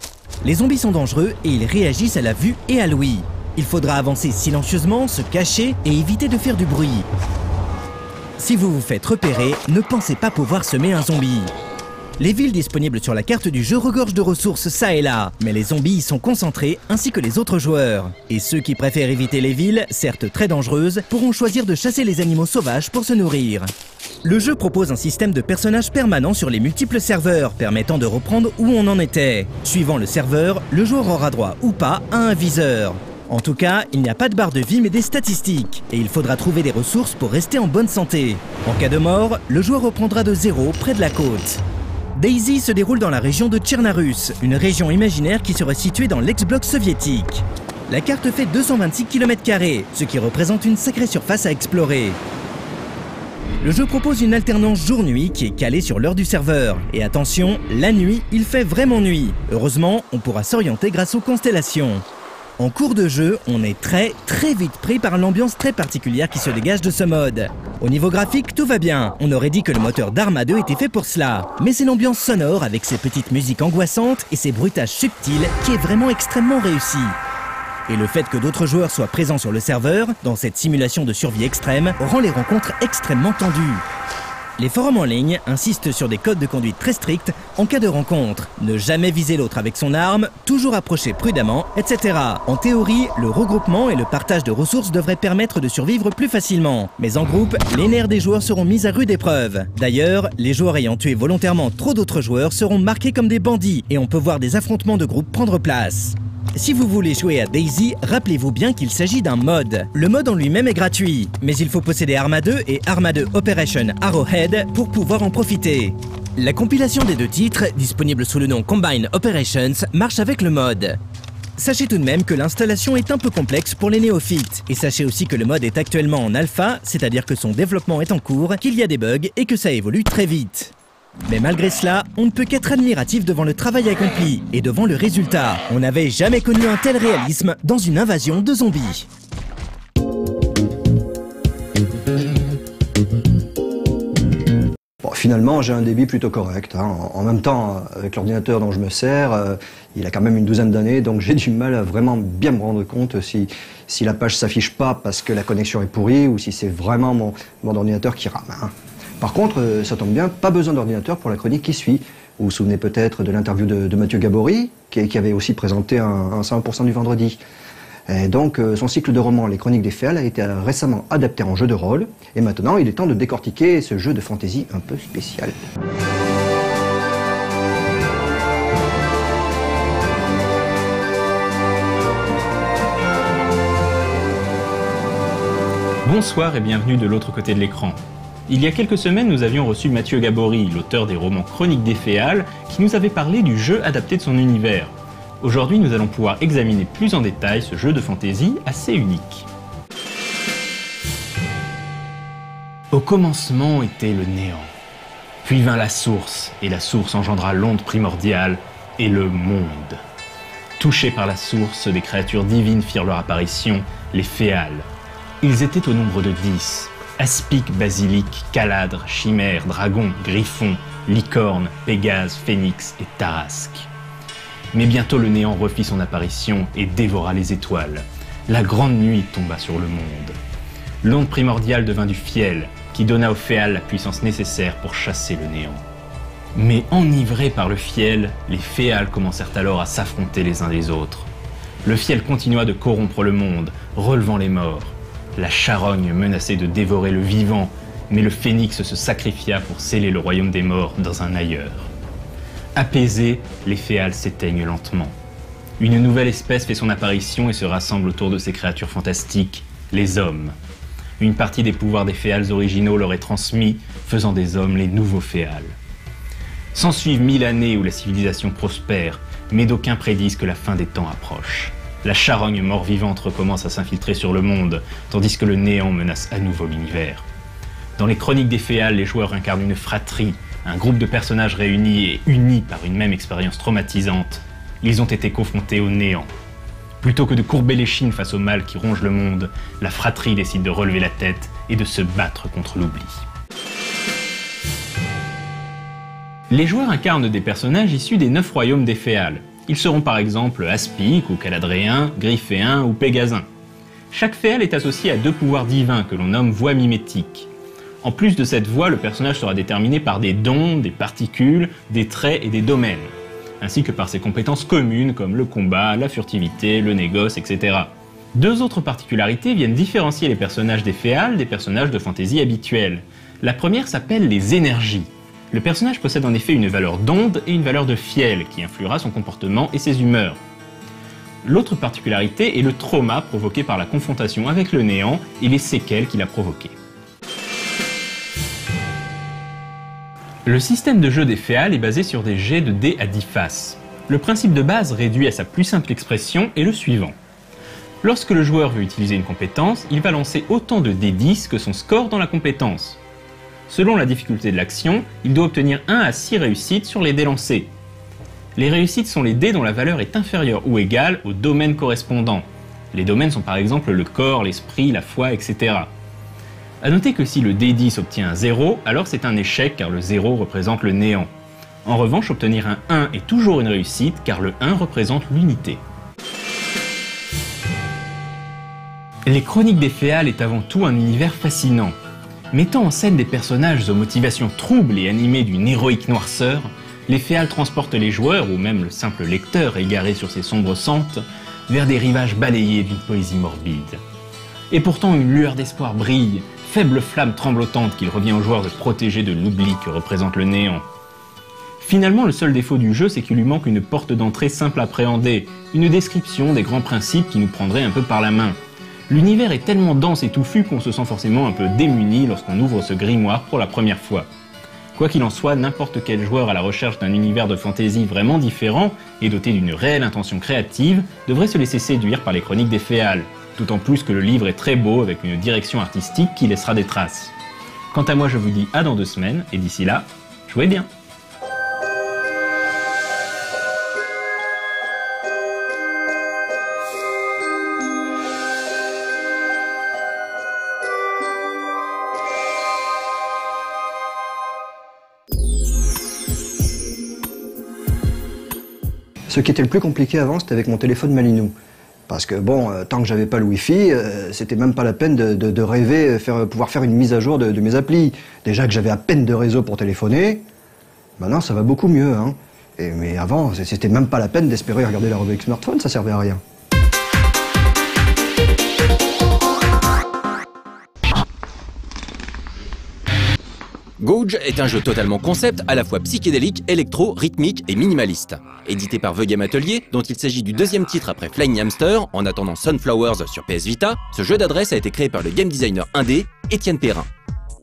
Les zombies sont dangereux et ils réagissent à la vue et à l'ouïe. Il faudra avancer silencieusement, se cacher et éviter de faire du bruit. Si vous vous faites repérer, ne pensez pas pouvoir semer un zombie. Les villes disponibles sur la carte du jeu regorgent de ressources ça et là, mais les zombies y sont concentrés ainsi que les autres joueurs. Et ceux qui préfèrent éviter les villes, certes très dangereuses, pourront choisir de chasser les animaux sauvages pour se nourrir. Le jeu propose un système de personnages permanents sur les multiples serveurs, permettant de reprendre où on en était. Suivant le serveur, le joueur aura droit ou pas à un viseur. En tout cas, il n'y a pas de barre de vie mais des statistiques, et il faudra trouver des ressources pour rester en bonne santé. En cas de mort, le joueur reprendra de zéro près de la côte. DayZ se déroule dans la région de Tchernarus, une région imaginaire qui serait située dans l'ex-bloc soviétique. La carte fait 226 km², ce qui représente une sacrée surface à explorer. Le jeu propose une alternance jour-nuit qui est calée sur l'heure du serveur. Et attention, la nuit, il fait vraiment nuit. Heureusement, on pourra s'orienter grâce aux constellations. En cours de jeu, on est très vite pris par l'ambiance très particulière qui se dégage de ce mode. Au niveau graphique, tout va bien. On aurait dit que le moteur d'Arma 2 était fait pour cela. Mais c'est l'ambiance sonore avec ses petites musiques angoissantes et ses bruitages subtils qui est vraiment extrêmement réussi. Et le fait que d'autres joueurs soient présents sur le serveur, dans cette simulation de survie extrême, rend les rencontres extrêmement tendues. Les forums en ligne insistent sur des codes de conduite très stricts en cas de rencontre. Ne jamais viser l'autre avec son arme, toujours approcher prudemment, etc. En théorie, le regroupement et le partage de ressources devraient permettre de survivre plus facilement. Mais en groupe, les nerfs des joueurs seront mis à rude épreuve. D'ailleurs, les joueurs ayant tué volontairement trop d'autres joueurs seront marqués comme des bandits et on peut voir des affrontements de groupe prendre place. Si vous voulez jouer à DayZ, rappelez-vous bien qu'il s'agit d'un mode. Le mode en lui-même est gratuit, mais il faut posséder Arma 2 et Arma 2 Operation Arrowhead pour pouvoir en profiter. La compilation des deux titres, disponible sous le nom Combine Operations, marche avec le mode. Sachez tout de même que l'installation est un peu complexe pour les néophytes, et sachez aussi que le mode est actuellement en alpha, c'est-à-dire que son développement est en cours, qu'il y a des bugs et que ça évolue très vite. Mais malgré cela, on ne peut qu'être admiratif devant le travail accompli et devant le résultat. On n'avait jamais connu un tel réalisme dans une invasion de zombies. Bon, finalement, j'ai un débit plutôt correct. En même temps, avec l'ordinateur dont je me sers, il a quand même une douzaine d'années, donc j'ai du mal à vraiment bien me rendre compte si la page s'affiche pas parce que la connexion est pourrie ou si c'est vraiment mon ordinateur qui rame. Par contre, ça tombe bien, pas besoin d'ordinateur pour la chronique qui suit. Vous vous souvenez peut-être de l'interview de Mathieu Gabory, qui avait aussi présenté un 100% du vendredi. Et donc, son cycle de romans Les Chroniques des Féales a été récemment adapté en jeu de rôle. Et maintenant, il est temps de décortiquer ce jeu de fantaisie un peu spécial. Bonsoir et bienvenue de l'autre côté de l'écran. Il y a quelques semaines, nous avions reçu Mathieu Gabory, l'auteur des romans Chroniques des Féales, qui nous avait parlé du jeu adapté de son univers. Aujourd'hui, nous allons pouvoir examiner plus en détail ce jeu de fantaisie assez unique. Au commencement était le néant. Puis vint la source, et la source engendra l'onde primordiale et le monde. Touchés par la source, des créatures divines firent leur apparition, les Féales. Ils étaient au nombre de 10. Aspic, basilic, caladre, chimère, dragon, griffon, licorne, pégase, phénix et tarasque. Mais bientôt le néant refit son apparition et dévora les étoiles. La grande nuit tomba sur le monde. L'onde primordiale devint du fiel, qui donna aux Féales la puissance nécessaire pour chasser le néant. Mais enivrés par le fiel, les Féales commencèrent alors à s'affronter les uns les autres. Le fiel continua de corrompre le monde, relevant les morts. La charogne menaçait de dévorer le vivant, mais le phénix se sacrifia pour sceller le royaume des morts dans un ailleurs. Apaisés, les féals s'éteignent lentement. Une nouvelle espèce fait son apparition et se rassemble autour de ces créatures fantastiques, les hommes. Une partie des pouvoirs des féals originaux leur est transmis, faisant des hommes les nouveaux féals. S'ensuivent 1000 années où la civilisation prospère, mais d'aucuns prédisent que la fin des temps approche. La charogne mort-vivante recommence à s'infiltrer sur le monde, tandis que le néant menace à nouveau l'univers. Dans les chroniques des féals, les joueurs incarnent une fratrie, un groupe de personnages réunis et unis par une même expérience traumatisante. Ils ont été confrontés au néant. Plutôt que de courber l'échine face au mal qui ronge le monde, la fratrie décide de relever la tête et de se battre contre l'oubli. Les joueurs incarnent des personnages issus des 9 royaumes des féals. Ils seront par exemple Aspic ou Caladréen, Gryphéen ou Pégasin. Chaque féal est associé à 2 pouvoirs divins que l'on nomme voix mimétiques. En plus de cette voix, le personnage sera déterminé par des dons, des particules, des traits et des domaines, ainsi que par ses compétences communes comme le combat, la furtivité, le négoce, etc. 2 autres particularités viennent différencier les personnages des féals des personnages de fantasy habituels. La première s'appelle les énergies. Le personnage possède en effet une valeur d'onde et une valeur de fiel qui influera son comportement et ses humeurs. L'autre particularité est le trauma provoqué par la confrontation avec le néant et les séquelles qu'il a provoquées. Le système de jeu des féals est basé sur des jets de dés à 10 faces. Le principe de base, réduit à sa plus simple expression, est le suivant. Lorsque le joueur veut utiliser une compétence, il va lancer autant de dés 10 que son score dans la compétence. Selon la difficulté de l'action, il doit obtenir 1 à 6 réussites sur les dés lancés. Les réussites sont les dés dont la valeur est inférieure ou égale au domaine correspondant. Les domaines sont par exemple le corps, l'esprit, la foi, etc. A noter que si le D10 obtient un 0, alors c'est un échec car le 0 représente le néant. En revanche, obtenir un 1 est toujours une réussite car le 1 représente l'unité. Les Chroniques des Féals est avant tout un univers fascinant. Mettant en scène des personnages aux motivations troubles et animés d'une héroïque noirceur, les Féals transportent les joueurs, ou même le simple lecteur égaré sur ces sombres sentes, vers des rivages balayés d'une poésie morbide. Et pourtant une lueur d'espoir brille, faible flamme tremblotante qu'il revient aux joueurs de protéger de l'oubli que représente le néant. Finalement, le seul défaut du jeu, c'est qu'il lui manque une porte d'entrée simple à appréhender, une description des grands principes qui nous prendrait un peu par la main. L'univers est tellement dense et touffu qu'on se sent forcément un peu démuni lorsqu'on ouvre ce grimoire pour la première fois. Quoi qu'il en soit, n'importe quel joueur à la recherche d'un univers de fantasy vraiment différent et doté d'une réelle intention créative devrait se laisser séduire par les Chroniques des Féals. D'autant plus que le livre est très beau avec une direction artistique qui laissera des traces. Quant à moi, je vous dis à dans 2 semaines, et d'ici là, jouez bien! Ce qui était le plus compliqué avant, c'était avec mon téléphone Malinou. Parce que bon, tant que j'avais pas le Wi-Fi, c'était même pas la peine de rêver pouvoir faire une mise à jour de mes applis. Déjà que j'avais à peine de réseau pour téléphoner, maintenant ça va beaucoup mieux. Hein. Mais avant, c'était même pas la peine d'espérer regarder la rubrique smartphone, ça servait à rien. Gouge est un jeu totalement concept, à la fois psychédélique, électro, rythmique et minimaliste. Édité par The Game Atelier, dont il s'agit du 2e titre après Flying Hamster, en attendant Sunflowers sur PS Vita, ce jeu d'adresse a été créé par le game designer indé Étienne Perrin.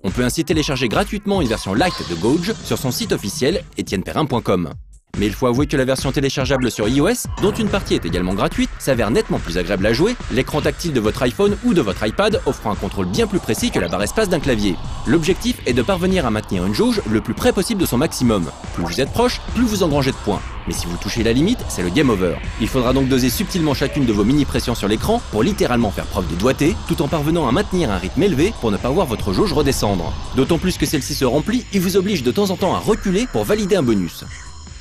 On peut ainsi télécharger gratuitement une version light de Gouge sur son site officiel etienneperrin.com. Mais il faut avouer que la version téléchargeable sur iOS, dont une partie est également gratuite, s'avère nettement plus agréable à jouer, l'écran tactile de votre iPhone ou de votre iPad offrant un contrôle bien plus précis que la barre espace d'un clavier. L'objectif est de parvenir à maintenir une jauge le plus près possible de son maximum. Plus vous êtes proche, plus vous engrangez de points. Mais si vous touchez la limite, c'est le game over. Il faudra donc doser subtilement chacune de vos mini-pressions sur l'écran pour littéralement faire preuve de doigté, tout en parvenant à maintenir un rythme élevé pour ne pas voir votre jauge redescendre. D'autant plus que celle-ci se remplit, il vous oblige de temps en temps à reculer pour valider un bonus.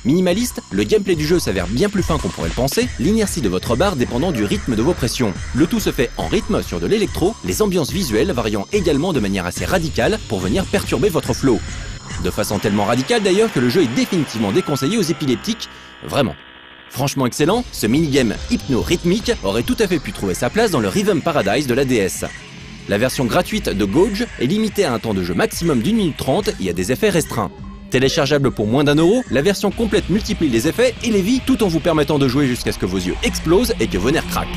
Minimaliste, le gameplay du jeu s'avère bien plus fin qu'on pourrait le penser, l'inertie de votre barre dépendant du rythme de vos pressions. Le tout se fait en rythme sur de l'électro, les ambiances visuelles variant également de manière assez radicale pour venir perturber votre flow. De façon tellement radicale d'ailleurs que le jeu est définitivement déconseillé aux épileptiques, vraiment. Franchement excellent, ce minigame hypno-rythmique aurait tout à fait pu trouver sa place dans le Rhythm Paradise de la DS. La version gratuite de Gouge est limitée à un temps de jeu maximum d'1 minute 30 et à des effets restreints. Téléchargeable pour moins d'€1, la version complète multiplie les effets et les vies tout en vous permettant de jouer jusqu'à ce que vos yeux explosent et que vos nerfs craquent.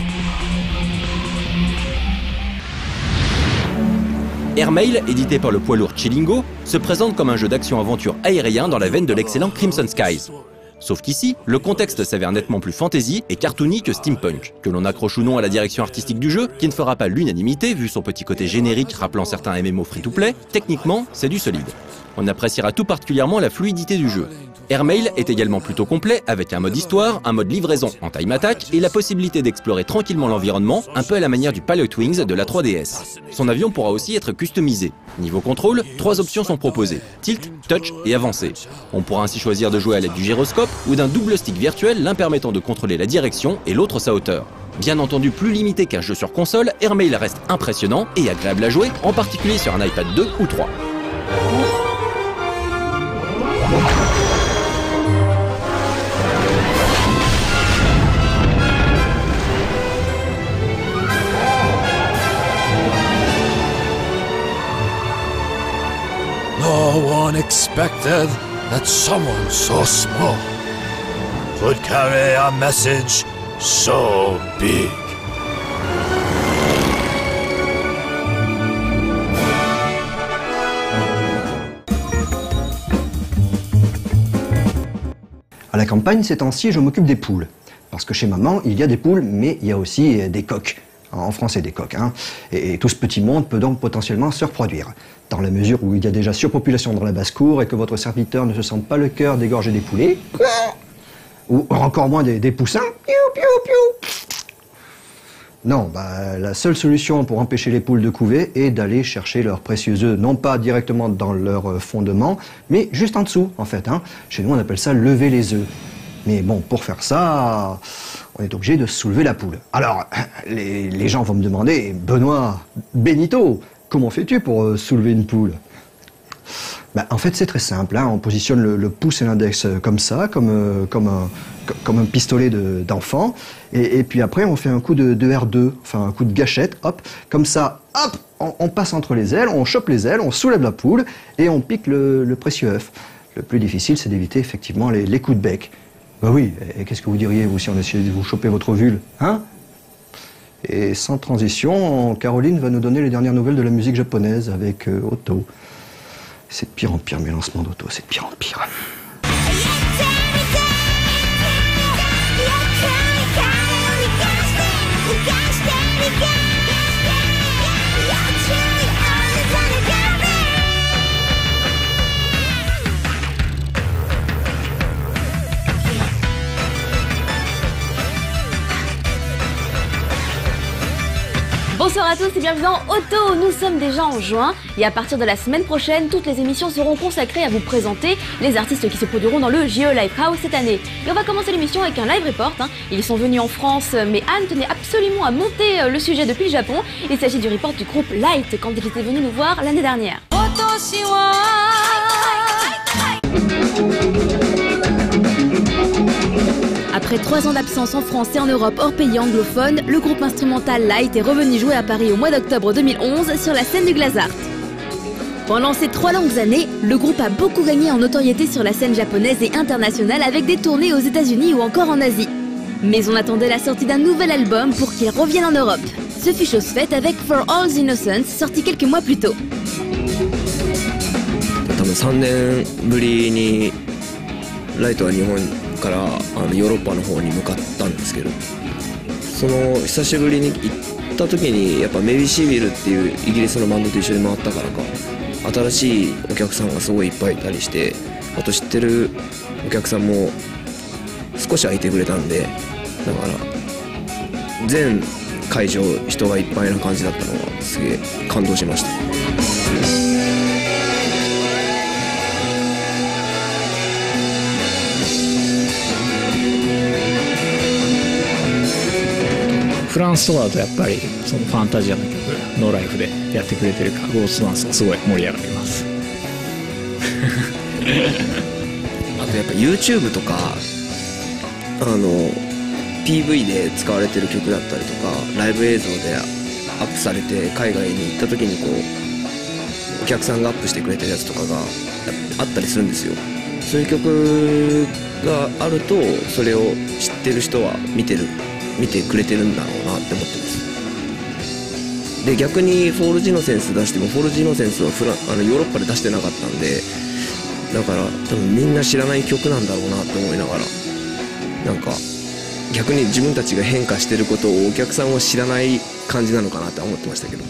Airmail, édité par le poids lourd Chillingo, se présente comme un jeu d'action-aventure aérien dans la veine de l'excellent Crimson Skies. Sauf qu'ici, le contexte s'avère nettement plus fantasy et cartoony que steampunk. Que l'on accroche ou non à la direction artistique du jeu, qui ne fera pas l'unanimité vu son petit côté générique rappelant certains MMO free-to-play, techniquement, c'est du solide. On appréciera tout particulièrement la fluidité du jeu. Airmail est également plutôt complet avec un mode histoire, un mode livraison en time attack et la possibilité d'explorer tranquillement l'environnement, un peu à la manière du Pilotwings de la 3DS. Son avion pourra aussi être customisé. Niveau contrôle, 3 options sont proposées, tilt, touch et avancé. On pourra ainsi choisir de jouer à l'aide du gyroscope ou d'un double stick virtuel, l'un permettant de contrôler la direction et l'autre sa hauteur. Bien entendu plus limité qu'un jeu sur console, Airmail reste impressionnant et agréable à jouer, en particulier sur un iPad 2 ou 3. No one expected that someone so small could carry a message so big. À la campagne, ces temps-ci, je m'occupe des poules. Parce que chez maman, il y a des poules, mais il y a aussi des coqs. En français, des coqs. Hein. Et tout ce petit monde peut donc potentiellement se reproduire. Dans la mesure où il y a déjà surpopulation dans la basse-cour et que votre serviteur ne se sent pas le cœur d'égorger des poulets, ou encore moins des poussins. Non, la seule solution pour empêcher les poules de couver est d'aller chercher leurs précieux œufs, non pas directement dans leur fondement, mais juste en dessous, en fait. Hein. Chez nous, on appelle ça lever les œufs. Mais bon, pour faire ça, on est obligé de soulever la poule. Alors, les gens vont me demander, Benoît, Benito, comment fais-tu pour soulever une poule ? En fait, c'est très simple. Hein. On positionne le pouce et l'index comme ça, comme un pistolet d'enfant. Et puis après, on fait un coup de R2, enfin un coup de gâchette, hop, comme ça, hop, on passe entre les ailes, on chope les ailes, on soulève la poule et on pique le précieux œuf. Le plus difficile, c'est d'éviter effectivement les coups de bec. Oui, et qu'est-ce que vous diriez, vous, si on essayait de vous choper votre ovule, hein ? Et sans transition, Caroline va nous donner les dernières nouvelles de la musique japonaise avec Otto. C'est de pire en pire, mes lancements d'Otto, c'est de pire en pire. Bonsoir à tous et bienvenue dans Otto. Nous sommes déjà en juin et à partir de la semaine prochaine, toutes les émissions seront consacrées à vous présenter les artistes qui se produiront dans le JE Live House cette année. Et on va commencer l'émission avec un live report. Ils sont venus en France, mais Anne tenait absolument à monter le sujet depuis le Japon. Il s'agit du report du groupe Light quand ils étaient venus nous voir l'année dernière. Après 3 ans d'absence en France et en Europe hors pays anglophone, le groupe instrumental Light est revenu jouer à Paris au mois d'octobre 2011 sur la scène du Glazart. Pendant ces 3 longues années, le groupe a beaucoup gagné en notoriété sur la scène japonaise et internationale avec des tournées aux États-Unis ou encore en Asie. Mais on attendait la sortie d'un nouvel album pour qu'il revienne en Europe. Ce fut chose faite avec For All the Innocents, sorti quelques mois plus tôt. 3年ぶりにライトは日本からヨーロッパの方に向かったんですけど、その久しぶりに行った時にやっぱメビシビルっていうイギリスのバンドと一緒に回ったからか、新しいお客さんがすごいいっぱいいたりして、あと知ってるお客さんも少し空いてくれたんで、だから全会場人がいっぱいな感じだったのがすげえ感動しました。フランスとかだとやっぱりそのファンタジアの曲ノーライフでやってくれてるからゴーストダンスがすごい盛り上がります。あとやっぱ YouTube とかPV で使われてる曲だったりとかライブ映像でアップされて海外に行った時にこうお客さんがアップしてくれてるやつとかがあったりするんですよ。そういう曲があるとそれを知ってる人は見てくれてるんだろうなって思ってます。で逆にフォールジノセンス出してもフォールジノセンスはヨーロッパで出してなかったんで、だから多分みんな知らない曲なんだろうなって思いながら、なんか逆に自分たちが変化してることをお客さんは知らない感じなのかなって思ってましたけど。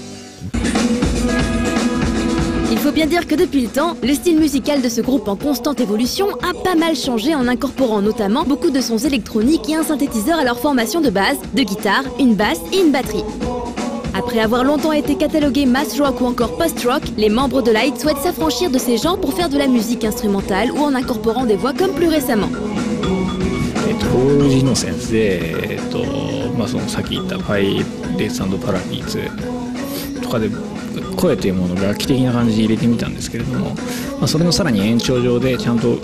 Il faut bien dire que depuis le temps, le style musical de ce groupe en constante évolution a pas mal changé en incorporant notamment beaucoup de sons électroniques et un synthétiseur à leur formation de base, de guitare, une basse et une batterie. Après avoir longtemps été catalogués math rock ou encore post-rock, les membres de Light souhaitent s'affranchir de ces genres pour faire de la musique instrumentale ou en incorporant des voix comme plus récemment. フォールジノセンスで、そのさっき言ったファイレース&パラピーツとかで声というものを楽器的な感じで入れてみたんですけれども、それのさらに延長上でちゃんと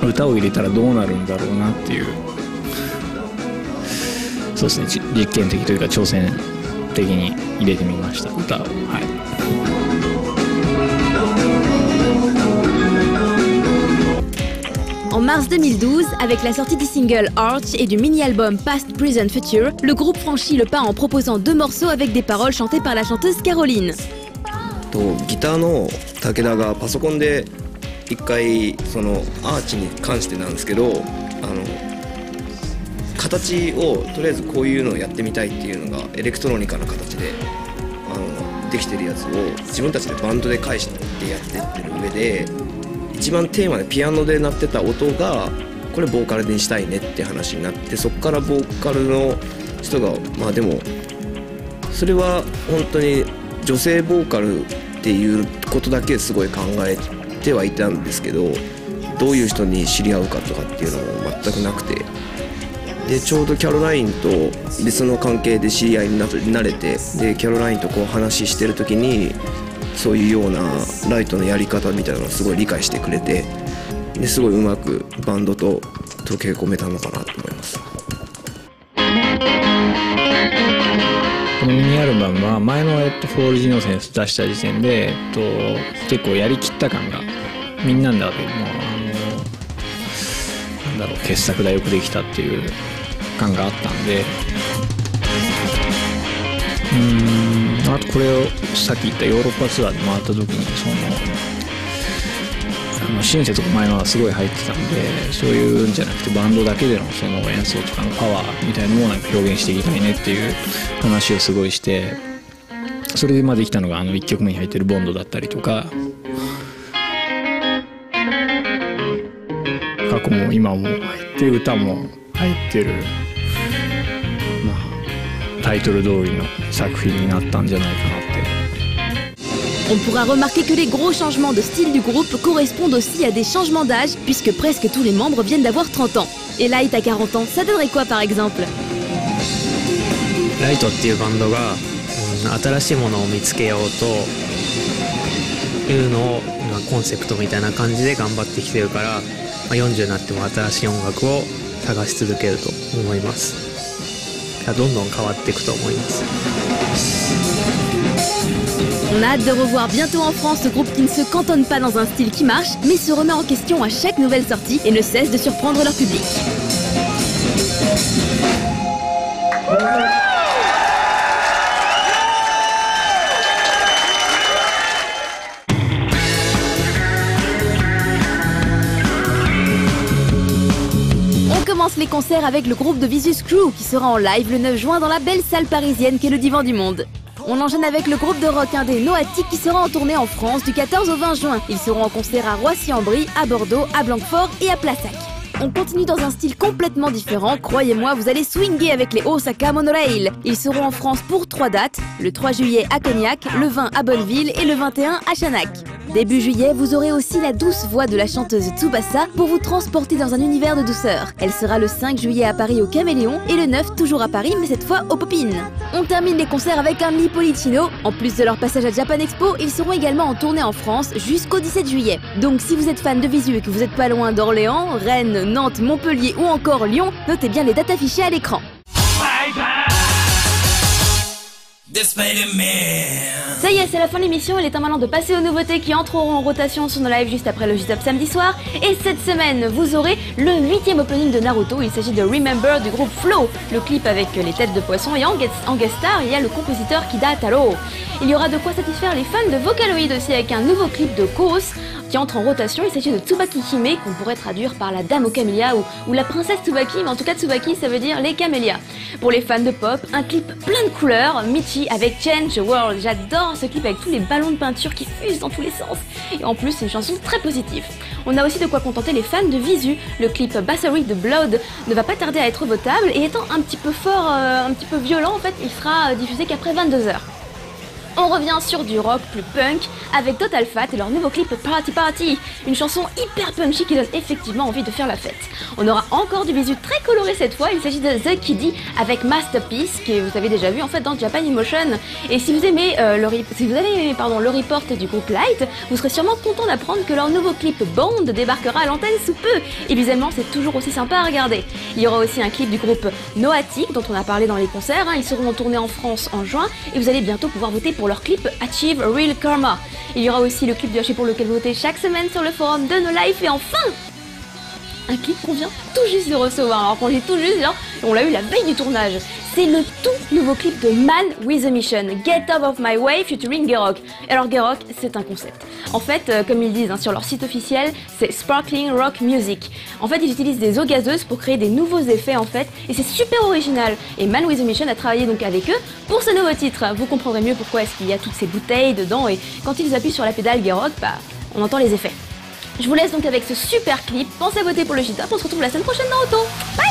歌を入れたらどうなるんだろうなっていう、そうですね、実験的というか挑戦的に入れてみました、歌を。はい。En mars 2012, avec la sortie du single Arch et du mini-album Past, Present, Future, le groupe franchit le pas en proposant 2 morceaux avec des paroles chantées par la chanteuse Caroline. ギターの武田がパソコンで一回そのアーチに関してなんですけど、形をとりあえずこういうのをやってみたいっていうのがエレクトロニカな形でできてるやつを自分たちでバンドで返してやってってる上で、一番テーマでピアノで鳴ってた音がこれボーカルにしたいねって話になって、そこからボーカルの人がでもそれは本当に女性ボーカルっていうことだけすごい考えてはいたんですけど、どういう人に知り合うかとかっていうのも全くなくて、でちょうどキャロラインと別の関係で知り合いになれて、でキャロラインとこう話してる時にそういうようなライトのやり方みたいなのをすごい理解してくれて、ですごいうまくバンドと溶け込めたのかなと思います。このミニアルバムは前のフォールジノセンス出した時点で、結構やりきった感がみんなの中でも傑作だ、よくできたっていう感があったんで、あとこれをさっき言ったヨーロッパツアーで回った時にシンセとか前のはすごい入ってたんで、そういうんじゃなくてバンドだけでのその演奏とかのパワーみたいなのをなんか表現していきたいねっていう話をすごいして、それでできたのが1曲目に入ってるボンドだったりとか、過去も今も入って歌も入ってる、タイトル通りの作品になったんじゃないかなって。On pourra remarquer que les gros changements de style du groupe correspondent aussi à des changements d'âge, puisque presque tous les membres viennent d'avoir 30 ans. Et Light à 40 ans, ça donnerait quoi par exemple? ライトっていうバンドが、新しいものを見つけようというのをコンセプトみたいな感じで頑張ってきてるから、40になっても新しい音楽を探し続けると思います。どんどん変わっていくと思います。On a hâte de revoir bientôt en France ce groupe qui ne se cantonne pas dans un style qui marche, mais se remet en question à chaque nouvelle sortie et ne cesse de surprendre leur public. On commence les concerts avec le groupe de Vicious Crew qui sera en live le 9 juin dans la belle salle parisienne qu'est le Divan du Monde. On enchaîne avec le groupe de rock indé Noatic qui sera en tournée en France du 14 au 20 juin. Ils seront en concert à Roissy-en-Brie, à Bordeaux, à Blanquefort et à Plassac. On continue dans un style complètement différent, croyez-moi, vous allez swinguer avec les Osaka Monorail. Ils seront en France pour 3 dates, le 3 juillet à Cognac, le 20 à Bonneville et le 21 à Chanac. Début juillet, vous aurez aussi la douce voix de la chanteuse Tsubasa pour vous transporter dans un univers de douceur. Elle sera le 5 juillet à Paris au Caméléon et le 9 toujours à Paris mais cette fois au Popines. On termine les concerts avec un Nipolicino. En plus de leur passage à Japan Expo, ils seront également en tournée en France jusqu'au 17 juillet. Donc si vous êtes fan de Visu et que vous n'êtes pas loin d'Orléans, Rennes, Nantes, Montpellier ou encore Lyon, notez bien les dates affichées à l'écran. Ça y est, c'est la fin de l'émission, il est temps maintenant de passer aux nouveautés qui entreront en rotation sur nos lives juste après le J-Top samedi soir. Et cette semaine, vous aurez le 8e opening de Naruto, il s'agit de Remember du groupe Flow, le clip avec les têtes de poisson, et en guest star, il y a le compositeur Kida Taro. Il y aura de quoi satisfaire les fans de Vocaloid aussi avec un nouveau clip de Chorus qui entre en rotation, il s'agit de Tsubaki Hime, qu'on pourrait traduire par la dame aux camélias ou la princesse Tsubaki, mais en tout cas Tsubaki ça veut dire les camélias. Pour les fans de pop, un clip plein de couleurs, Michi avec Change the World, j'adore ce clip avec tous les ballons de peinture qui fusent dans tous les sens, et en plus c'est une chanson très positive. On a aussi de quoi contenter les fans de Visu, le clip Bassery de Blood ne va pas tarder à être votable, et étant un petit peu fort, un petit peu violent en fait, il sera diffusé qu'après 22h. On revient sur du rock plus punk avec Total Fat et leur nouveau clip Party Party, une chanson hyper punchy qui donne effectivement envie de faire la fête. On aura encore du visu très coloré cette fois, il s'agit de The Kiddie avec Masterpiece que vous avez déjà vu en fait dans Japan Emotion. Et si vous aimez le report du groupe Light, vous serez sûrement content d'apprendre que leur nouveau clip Bond débarquera à l'antenne sous peu. Et visuellement c'est toujours aussi sympa à regarder. Il y aura aussi un clip du groupe Noatic dont on a parlé dans les concerts, ils seront en tournée en France en juin et vous allez bientôt pouvoir voter pour leur clip Achieve Real Karma. Il y aura aussi le clip du HG pour lequel vous votez chaque semaine sur le forum de No Life et enfin un clip qu'on vient tout juste de recevoir. Alors qu'on dit tout juste, genre, on l'a eu la veille du tournage. C'est le tout nouveau clip de Man with a Mission, Get Out of My Way featuring Gerok. Alors Gerok, c'est un concept. En fait, comme ils disent sur leur site officiel, c'est Sparkling Rock Music. En fait, ils utilisent des eaux gazeuses pour créer des nouveaux effets en fait, et c'est super original. Et Man with a Mission a travaillé donc avec eux pour ce nouveau titre. Vous comprendrez mieux pourquoi est-ce qu'il y a toutes ces bouteilles dedans, et quand ils appuient sur la pédale Gerok, bah, on entend les effets. Je vous laisse donc avec ce super clip, pensez à voter pour le J-Top, on se retrouve la semaine prochaine dans Auto. Bye.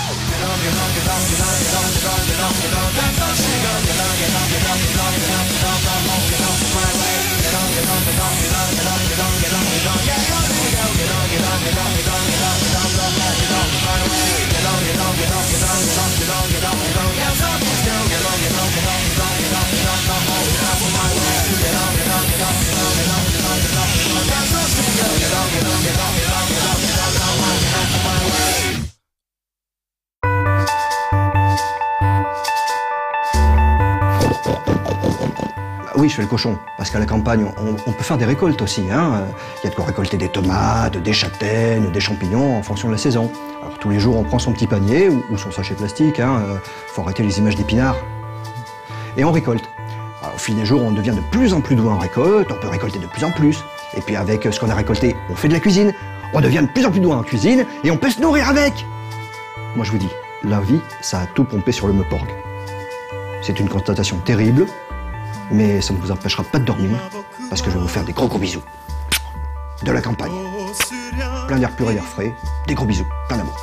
Oui, je fais le cochon, parce qu'à la campagne, on peut faire des récoltes aussi. Hein. Il y a de quoi récolter des tomates, des châtaignes, des champignons en fonction de la saison. Alors tous les jours, on prend son petit panier ou son sachet plastique. Faut arrêter les images d'épinards. Et on récolte. Alors, au fil des jours, on devient de plus en plus doué en récolte, on peut récolter de plus en plus. Et puis avec ce qu'on a récolté, on fait de la cuisine. On devient de plus en plus doué en cuisine et on peut se nourrir avec. Moi, je vous dis, la vie, ça a tout pompé sur le Meuporg. C'est une constatation terrible. Mais ça ne vous empêchera pas de dormir, parce que je vais vous faire des gros bisous. De la campagne. Plein d'air pur et d'air frais, des gros bisous, plein d'amour.